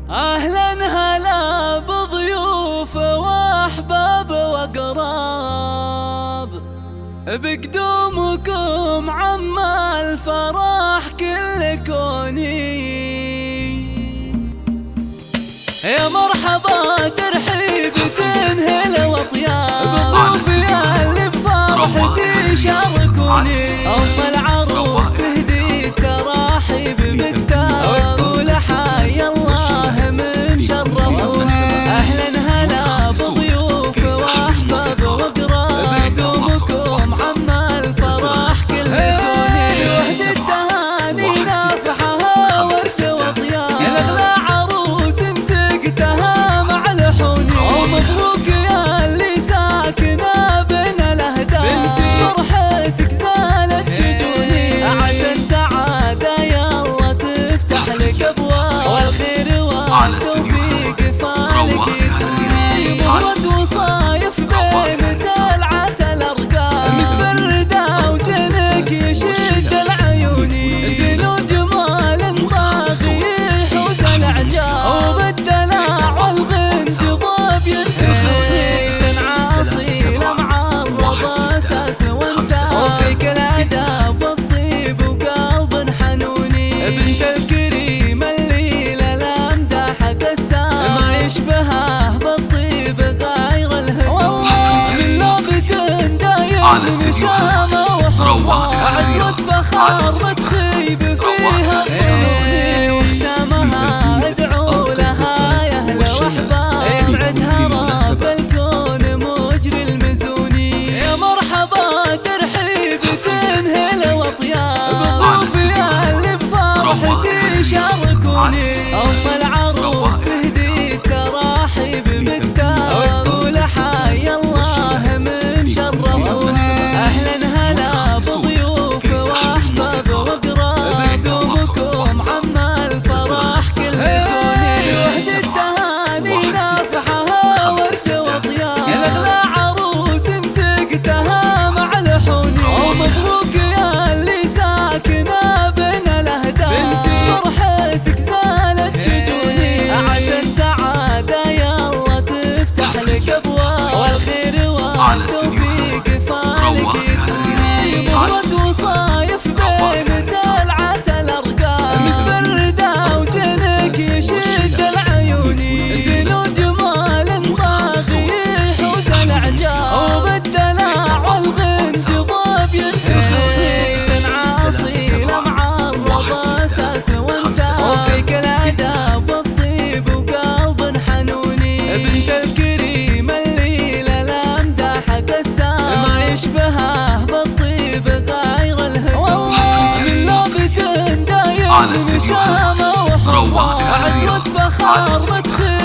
أهلا هلا بضيوف وأحباب وأقراب، بقدومكم عم الفرح كل كوني. يا مرحبا ترحيب تنهل وطياب، ضيوفي اللي بفرحتي شاركوني. أم العروس تهدي التراحيب بكتاب، وتقول حي الله من شرفوني. أهلا هلا بضيوف وأحباب وأقراب، بقدومكم عم الفرح كل كوني. وحد التهاني نافحها ورد وطياب، يا الأغلى عروس مسقتها مع لحوني. ومبروك يا اللي ساكنة بين الأهداف، بنتي فرحتك زالت شجوني. عسى السعادة يا الله تفتح لك أبواب، والخير والتوفيق فالك يكوني. مفرد وصايف بين دلعة الأرقام، متفردة وزنك يشد العيوني. زين وجمال طاغي يحوز الإعجاب، وبالدلع والغنج ضاب يرتخي. صنعة أصيلة معرضة أساس وانساب، وفيك الآداب والطيب وقلب حنوني. بنت الكريم الليلة الأمدح قسام، ما يشبهه بالطيب غير الهدوء. والله من لعبة دايم نشامة وحرام، عزوة فخار ما تخيب فيها الظنوني. وختامها ادعو لها يا أهل وأحباب، يسعدها رب الكون مجري المزوني. يا مرحبا ترحيب تنهل وطياب، ضيوفي اللي بفرحتي شاركوني. أم العروس تهدي التراحيب بكتاب، وتقول حي الله من شرفوني. أهلا هلا بضيوف وأحباب وأقراب، بقدومكم عم الفرح كل كوني. وحد التهاني نافحها ورد وطياب، يا الأغلى عروس مسقتها مع لحوني. ومبروك يا اللي ساكنة بين الأهداف، بنتي فرحتك زالت شجوني. عسى السعادة يا الله تفتح لك أبواب، والخير والتوفيق فالك يكوني. مفرد وصايف بين دلعة الأرقام، متفردة وزنك يشد العيوني. زين وجمال طاغي يحوز الإعجاب، وبالدلع والغنج ضاب يرتخي. صنعة أصيلة معرضة أساس وانساب، وفيك الآداب والطيب وقلب حنوني. بنت الكريم الليلة الأمدح قسام، ما يشبهه بالطيب غير الهدوء. والله من لعبة دايم نشامة وحرام، عزوة فخار ما تخيب